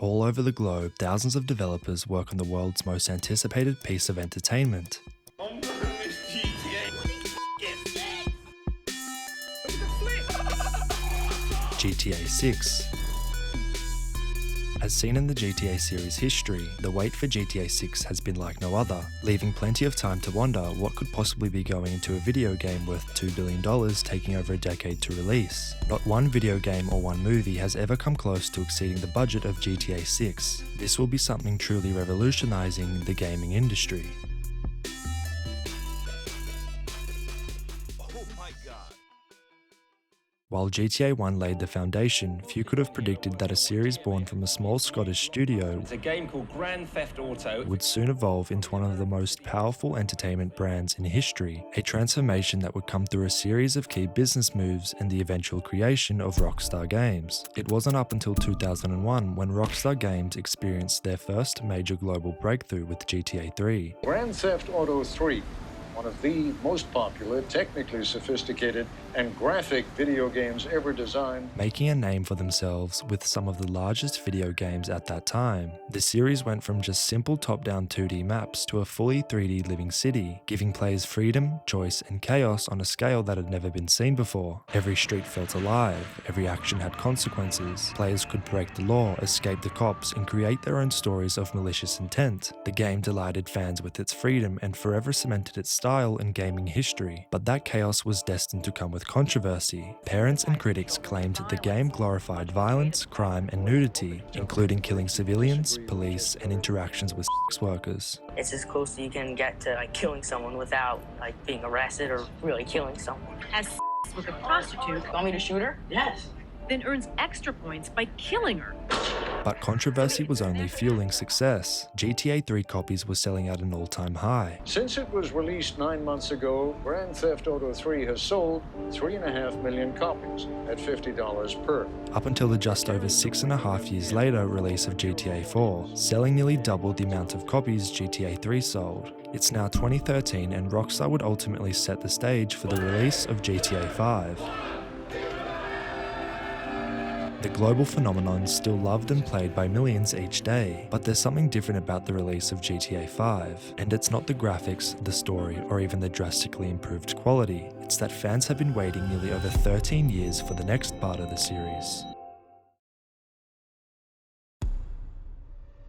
All over the globe, thousands of developers work on the world's most anticipated piece of entertainment. GTA 6. As seen in the GTA series history, the wait for GTA 6 has been like no other, leaving plenty of time to wonder what could possibly be going into a video game worth $2 billion taking over a decade to release. Not one video game or one movie has ever come close to exceeding the budget of GTA 6. This will be something truly revolutionizing the gaming industry. While GTA 1 laid the foundation, few could have predicted that a series born from a small Scottish studio It's a game called Grand Theft Auto. would soon evolve into one of the most powerful entertainment brands in history, a transformation that would come through a series of key business moves and the eventual creation of Rockstar Games. It wasn't up until 2001 when Rockstar Games experienced their first major global breakthrough with GTA 3. Grand Theft Auto 3, one of the most popular, technically sophisticated, and graphic video games ever designed. Making a name for themselves with some of the largest video games at that time. The series went from just simple top-down 2D maps to a fully 3D living city, giving players freedom, choice, and chaos on a scale that had never been seen before. Every street felt alive, every action had consequences. Players could break the law, escape the cops, and create their own stories of malicious intent. The game delighted fans with its freedom and forever cemented its style in gaming history. But that chaos was destined to come with controversy. Parents and critics claimed the game glorified violence, crime, and nudity, including killing civilians, police, and interactions with sex workers. It's as close as you can get to killing someone without being arrested or really killing someone. Has sex with a prostitute, Want me to shoot her? yes, then earns extra points by killing her. But controversy was only fueling success. GTA 3 copies were selling at an all-time high. Since it was released 9 months ago, Grand Theft Auto 3 has sold 3.5 million copies at $50 per. Up until the just over 6.5 years later release of GTA 4, selling nearly double the amount of copies GTA 3 sold. It's now 2013 and Rockstar would ultimately set the stage for the release of GTA 5. The global phenomenon is still loved and played by millions each day, but there's something different about the release of GTA 5, and it's not the graphics, the story, or even the drastically improved quality. It's that fans have been waiting nearly over 13 years for the next part of the series.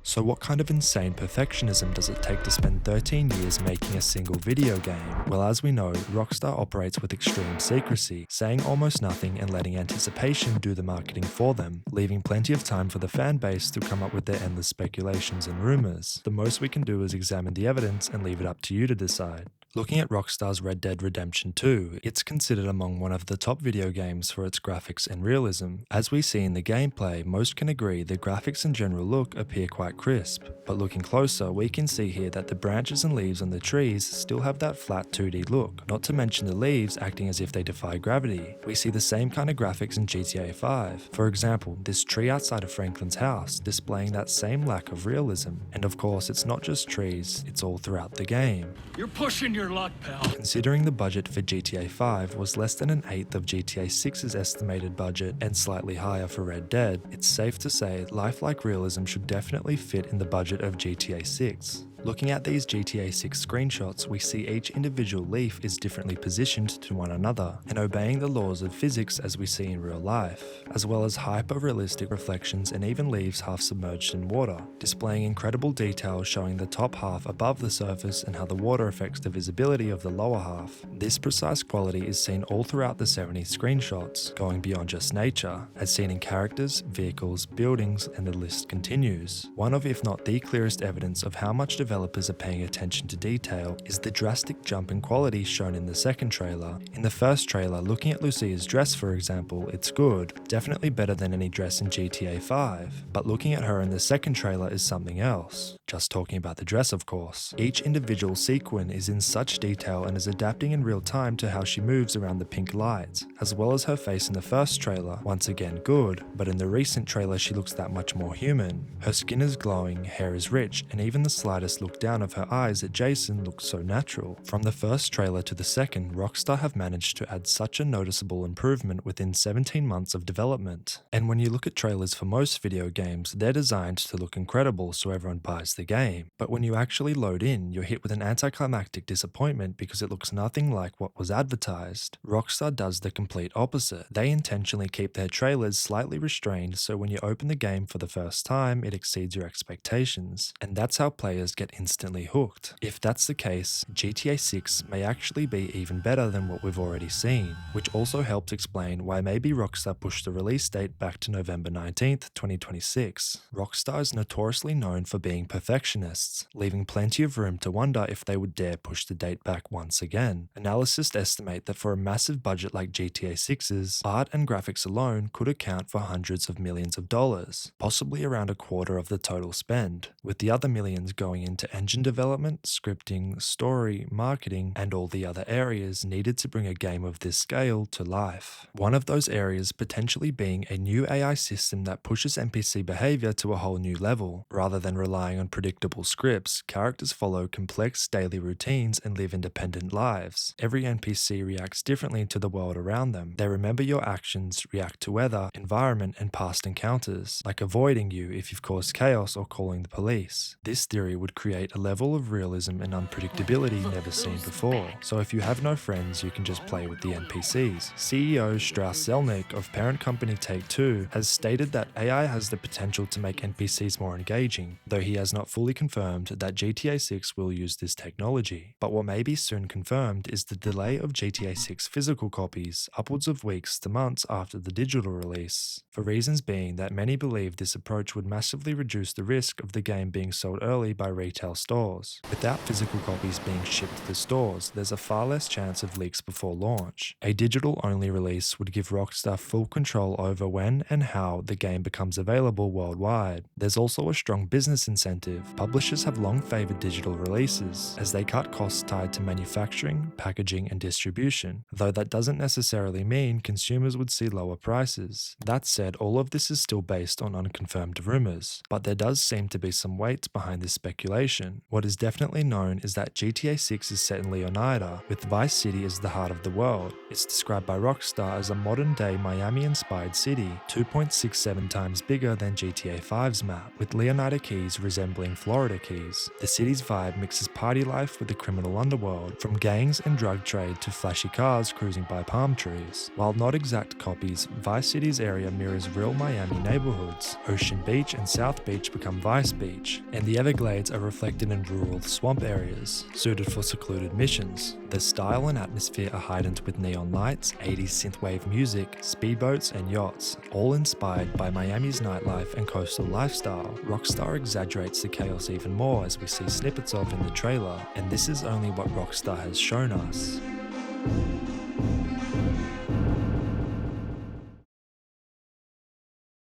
So what kind of insane perfectionism does it take to spend 13 years making a single video game? Well, as we know, Rockstar operates with extreme secrecy, saying almost nothing and letting anticipation do the marketing for them, leaving plenty of time for the fan base to come up with their endless speculations and rumors. The most we can do is examine the evidence and leave it up to you to decide. Looking at Rockstar's Red Dead Redemption 2, it's considered among one of the top video games for its graphics and realism. As we see in the gameplay, most can agree the graphics and general look appear quite crisp, but looking closer we can see here that the branches and leaves on the trees still have that flat 2D look, not to mention the leaves acting as if they defy gravity. We see the same kind of graphics in GTA 5. For example, this tree outside of Franklin's house displaying that same lack of realism. And of course it's not just trees, it's all throughout the game. You're pushing your luck, pal. Considering the budget for GTA 5 was less than an eighth of GTA 6's estimated budget and slightly higher for Red Dead, it's safe to say lifelike realism should definitely fit in the budget of GTA 6. Looking at these GTA 6 screenshots, we see each individual leaf is differently positioned to one another and obeying the laws of physics as we see in real life, as well as hyper-realistic reflections and even leaves half submerged in water, displaying incredible detail showing the top half above the surface and how the water affects the visibility of the lower half. This precise quality is seen all throughout the 70 screenshots, going beyond just nature, as seen in characters, vehicles, buildings, and the list continues. One of, if not the clearest evidence of how much developers are paying attention to detail is the drastic jump in quality shown in the second trailer. In the first trailer, looking at Lucia's dress for example, it's good, definitely better than any dress in GTA 5, but looking at her in the second trailer is something else. Just talking about the dress of course. Each individual sequin is in such detail and is adapting in real time to how she moves around the pink light, as well as her face in the first trailer, once again good, but in the recent trailer she looks that much more human. Her skin is glowing, hair is rich, and even the slightest first look down of her eyes at Jason looked so natural. From the first trailer to the second, Rockstar have managed to add such a noticeable improvement within 17 months of development. And when you look at trailers for most video games, they're designed to look incredible so everyone buys the game. But when you actually load in, you're hit with an anticlimactic disappointment because it looks nothing like what was advertised. Rockstar does the complete opposite. They intentionally keep their trailers slightly restrained so when you open the game for the first time, it exceeds your expectations. And that's how players get instantly hooked. If that's the case, GTA 6 may actually be even better than what we've already seen, which also helps explain why maybe Rockstar pushed the release date back to November 19th, 2026. Rockstar is notoriously known for being perfectionists, leaving plenty of room to wonder if they would dare push the date back once again. Analysts estimate that for a massive budget like GTA 6's, art and graphics alone could account for hundreds of millions of dollars, possibly around a quarter of the total spend, with the other millions going into engine development, scripting, story, marketing, and all the other areas needed to bring a game of this scale to life. One of those areas potentially being a new AI system that pushes NPC behavior to a whole new level. Rather than relying on predictable scripts, characters follow complex daily routines and live independent lives. Every NPC reacts differently to the world around them. They remember your actions, react to weather, environment, and past encounters, like avoiding you if you've caused chaos or calling the police. This theory would create a level of realism and unpredictability never seen before. So if you have no friends, you can just play with the NPCs. CEO Strauss Zelnick of parent company Take-Two has stated that AI has the potential to make NPCs more engaging, though he has not fully confirmed that GTA 6 will use this technology. But what may be soon confirmed is the delay of GTA 6 physical copies, upwards of weeks to months after the digital release, for reasons being that many believe this approach would massively reduce the risk of the game being sold early by retail stores. Without physical copies being shipped to stores, there's a far less chance of leaks before launch. A digital-only release would give Rockstar full control over when and how the game becomes available worldwide. There's also a strong business incentive. Publishers have long favored digital releases, as they cut costs tied to manufacturing, packaging, and distribution, though that doesn't necessarily mean consumers would see lower prices. That said, all of this is still based on unconfirmed rumors, but there does seem to be some weight behind this speculation. What is definitely known is that GTA 6 is set in Leonida, with Vice City as the heart of the world. It's described by Rockstar as a modern-day Miami-inspired city, 2.67 times bigger than GTA 5's map, with Leonida keys resembling Florida keys. The city's vibe mixes party life with the criminal underworld, from gangs and drug trade to flashy cars cruising by palm trees. While not exact copies, Vice City's area mirrors real Miami neighborhoods. Ocean Beach and South Beach become Vice Beach, and the Everglades are reflected in rural swamp areas, suited for secluded missions. The style and atmosphere are heightened with neon lights, 80s synthwave music, speedboats, and yachts, all inspired by Miami's nightlife and coastal lifestyle. Rockstar exaggerates the chaos even more as we see snippets of in the trailer, and this is only what Rockstar has shown us.